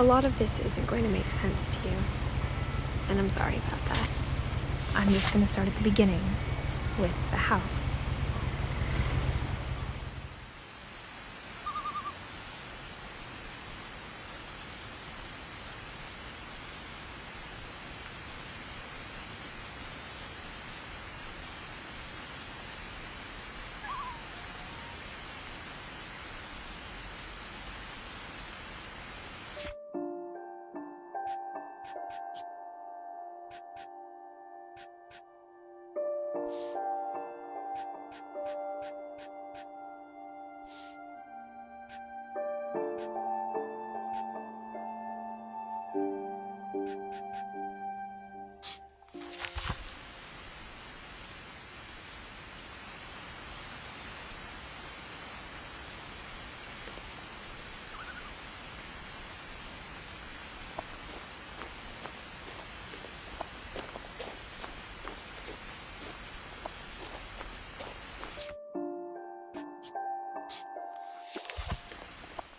A lot of this isn't going to make sense to you, and I'm sorry about that. I'm just going to start at the beginning, with the house.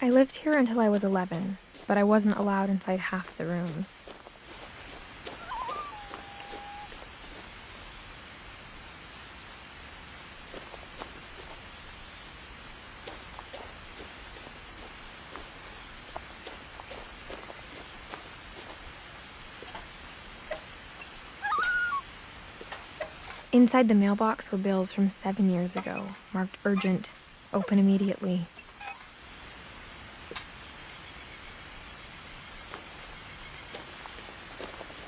I lived here until I was 11, but I wasn't allowed inside half the rooms. Inside the mailbox were bills from 7 years ago, marked urgent, open immediately.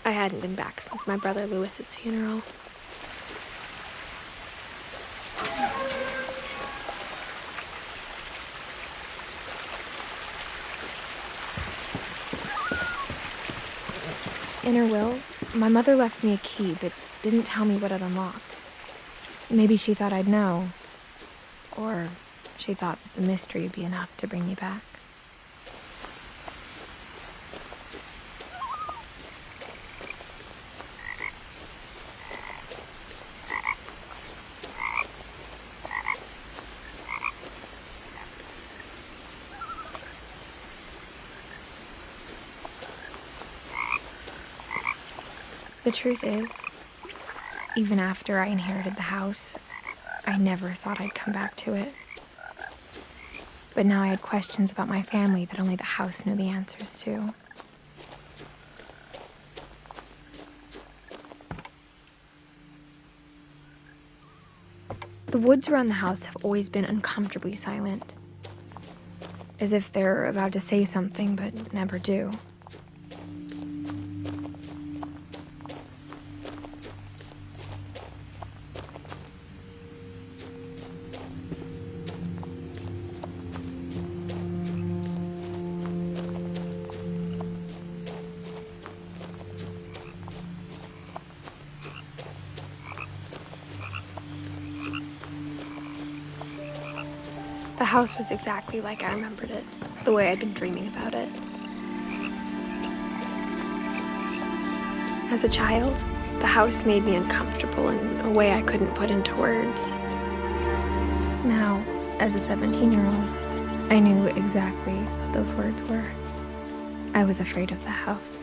I hadn't been back since my brother Lewis's funeral. In her will, my mother left me a key, but didn't tell me what it unlocked. Maybe she thought I'd know, or she thought that the mystery would be enough to bring me back. The truth is, even after I inherited the house, I never thought I'd come back to it. But now I had questions about my family that only the house knew the answers to. The woods around the house have always been uncomfortably silent, as if they're about to say something but never do. The house was exactly like I remembered it, the way I'd been dreaming about it. As a child, the house made me uncomfortable in a way I couldn't put into words. Now, as a 17-year-old, I knew exactly what those words were. I was afraid of the house.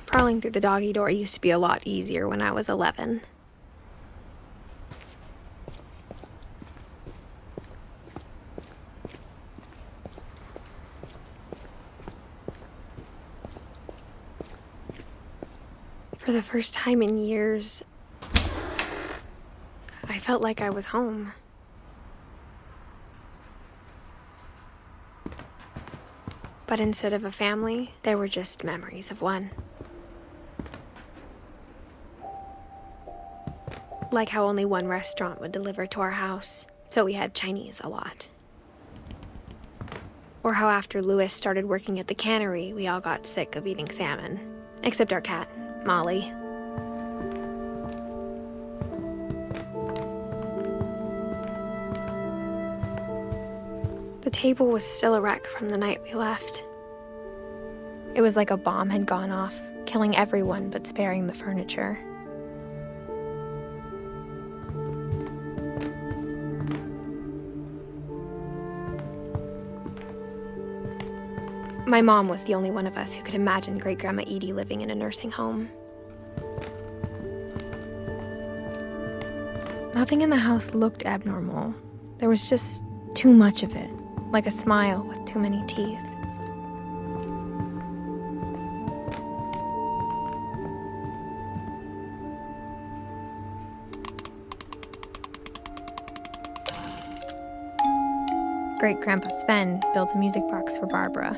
Crawling through the doggy door used to be a lot easier when I was 11. For the first time in years, I felt like I was home. But instead of a family, there were just memories of one. Like how only one restaurant would deliver to our house, so we had Chinese a lot. Or how after Lewis started working at the cannery, we all got sick of eating salmon. Except our cat, Molly. The table was still a wreck from the night we left. It was like a bomb had gone off, killing everyone but sparing the furniture. My mom was the only one of us who could imagine Great-Grandma Edie living in a nursing home. Nothing in the house looked abnormal. There was just too much of it, like a smile with too many teeth. Great-Grandpa Sven built a music box for Barbara,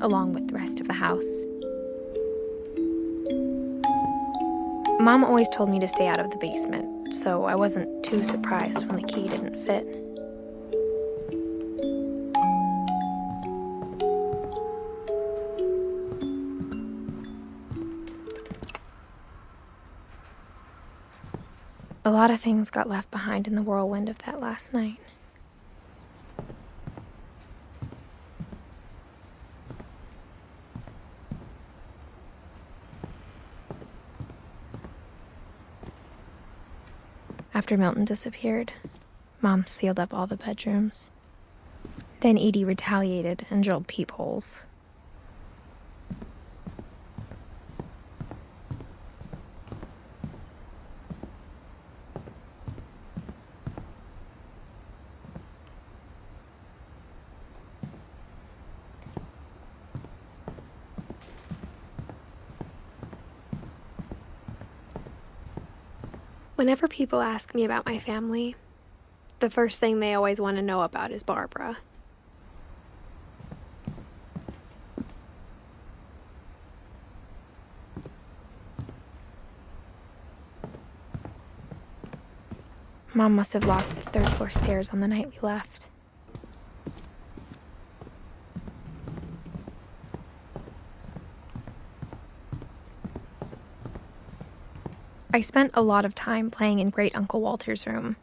along with the rest of the house. Mom always told me to stay out of the basement, so I wasn't too surprised when the key didn't fit. A lot of things got left behind in the whirlwind of that last night. After Milton disappeared, Mom sealed up all the bedrooms. Then Edie retaliated and drilled peepholes. Whenever people ask me about my family, the first thing they always want to know about is Barbara. Mom must have locked the third floor stairs on the night we left. I spent a lot of time playing in Great Uncle Walter's room.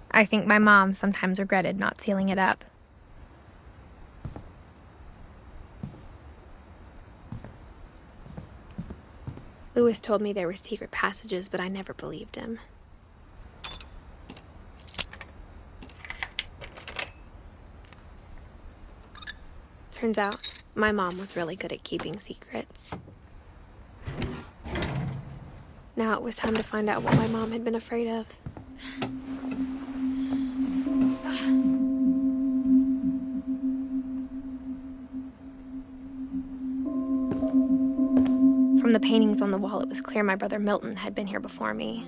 I think my mom sometimes regretted not sealing it up. Louis told me there were secret passages, but I never believed him. Turns out, my mom was really good at keeping secrets. Now it was time to find out what my mom had been afraid of. From the paintings on the wall, it was clear my brother Milton had been here before me.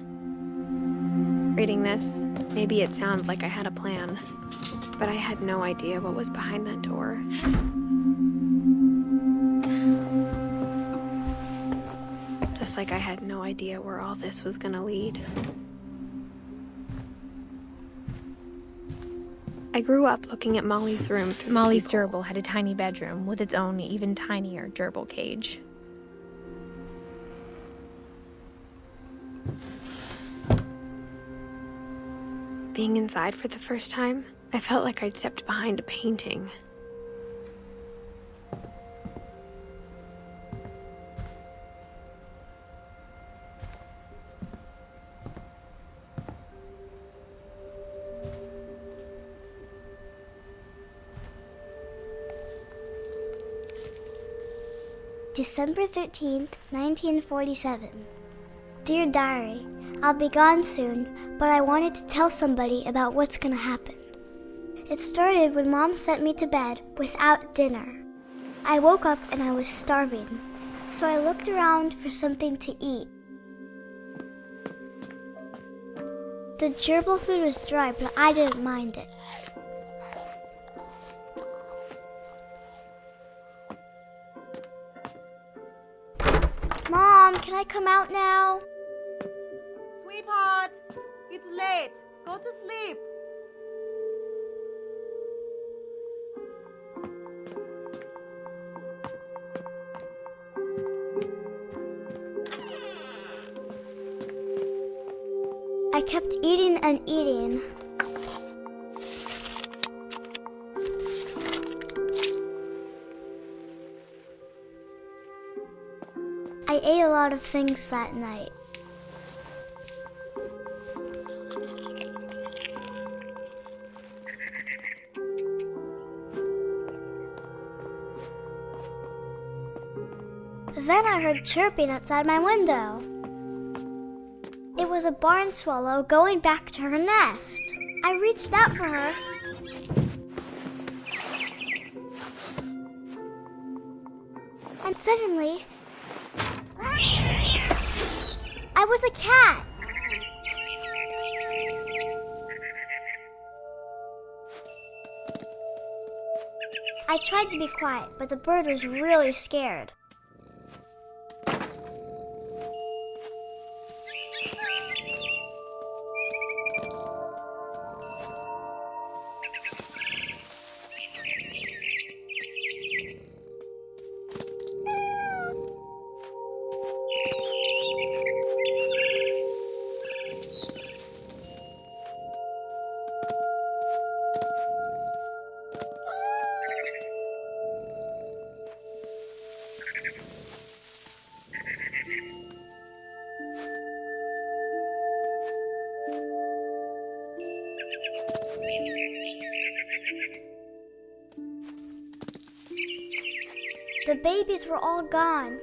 Reading this, maybe it sounds like I had a plan, but I had no idea what was behind that door. Just like I had no idea where all this was gonna lead. I grew up looking at Molly's room. Molly's gerbil had a tiny bedroom with its own even tinier gerbil cage. Being inside for the first time, I felt like I'd stepped behind a painting. December 13th, 1947. Dear Diary, I'll be gone soon, but I wanted to tell somebody about what's gonna happen. It started when Mom sent me to bed without dinner. I woke up and I was starving, so I looked around for something to eat. The gerbil food was dry, but I didn't mind it. Mom, can I come out now? Sweetheart, it's late. Go to sleep. I kept eating and eating. I ate a lot of things that night. Then I heard chirping outside my window. It was a barn swallow going back to her nest. I reached out for her. And suddenly, I was a cat. I tried to be quiet, but the bird was really scared. The babies were all gone.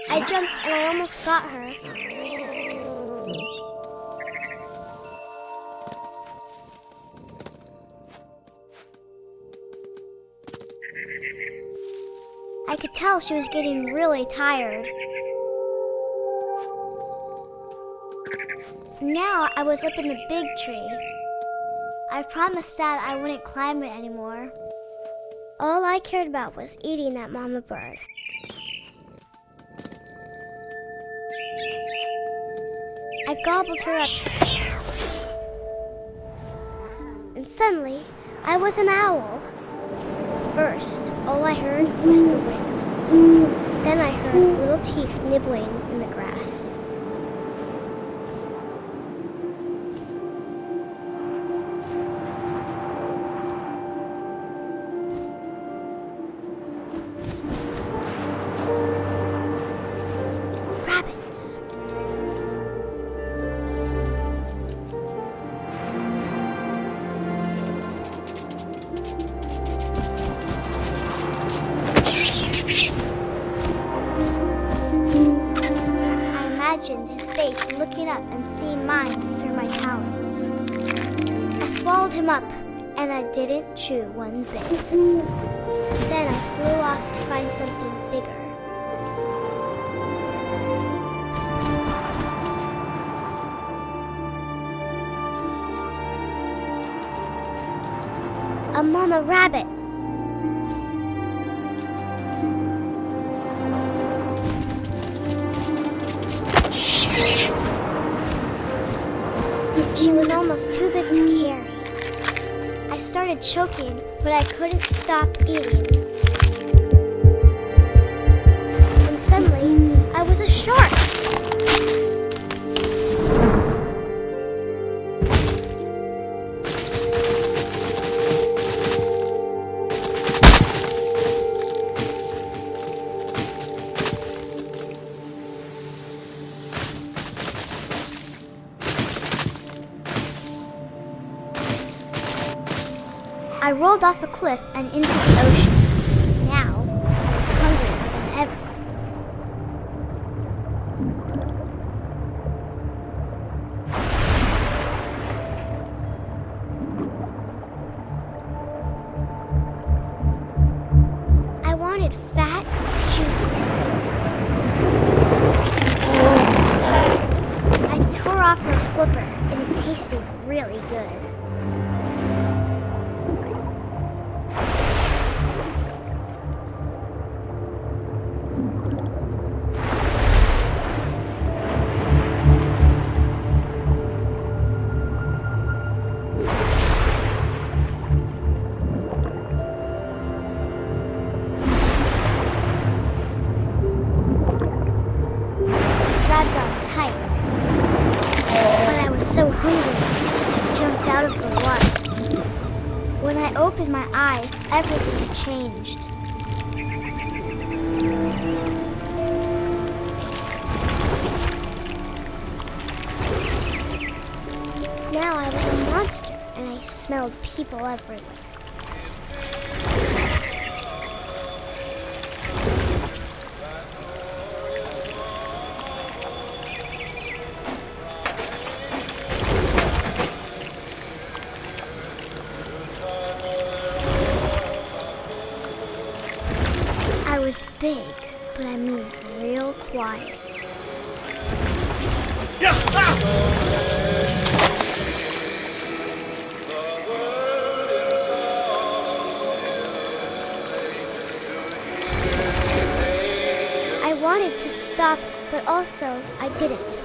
I jumped and I almost got her. I could tell she was getting really tired. Now I was up in the big tree. I promised Dad I wouldn't climb it anymore. All I cared about was eating that mama bird. I gobbled her up. And suddenly, I was an owl. First, all I heard was the wind. Then I heard little teeth nibbling in the grass. Rabbits. Imagined his face looking up and seeing mine through my talons. I swallowed him up, and I didn't chew one bit. Then I flew off to find something bigger. A mama rabbit. She was almost too big to carry. I started choking, but I couldn't stop eating. And suddenly, I was a shark. I rolled off a cliff and into the ocean. Now, I was hungrier than ever. I wanted fat, juicy seals. I flipper, and it tasted really good. Grabbed on tight. But I was so hungry, I jumped out of the water. When I opened my eyes, everything had changed. Now I was a monster, and I smelled people everywhere. I was big, but I moved real quiet. I wanted to stop, but also I didn't.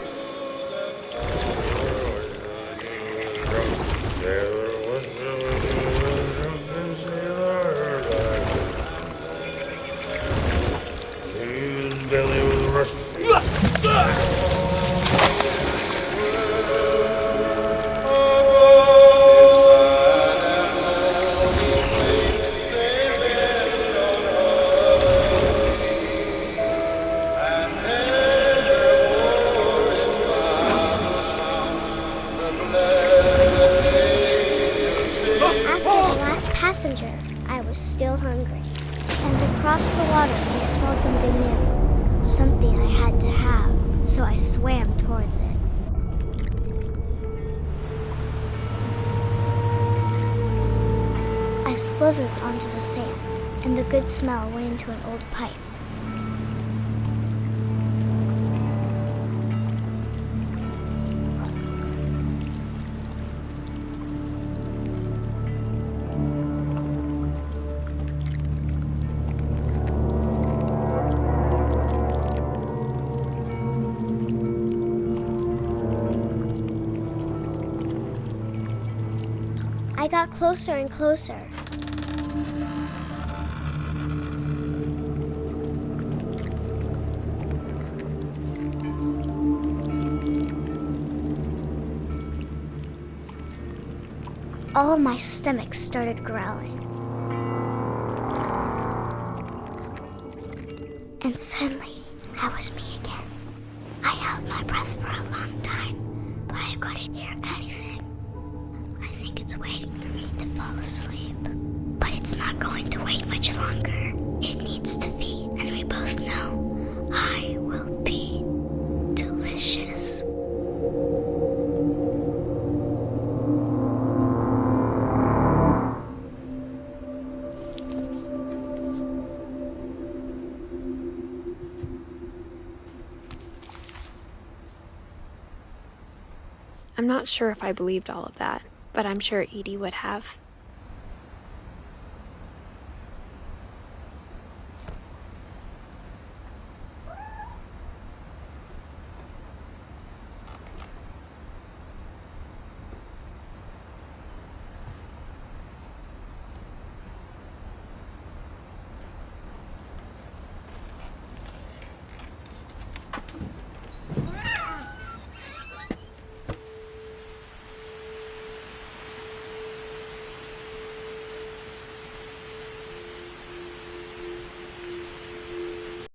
After the last passenger, I was still hungry. And across the water, I smelled something new. Something I had to have, so I swam towards it. I slithered onto the sand, and the good smell went into an old pipe. I got closer and closer. All of my stomach started growling. And suddenly, I was me again. I held my breath for a long time, but I couldn't hear anything. I think it's waiting for me to fall asleep. But it's not going to wait much longer. It needs to feed, and we both know I will be delicious. I'm not sure if I believed all of that, but I'm sure Edie would have.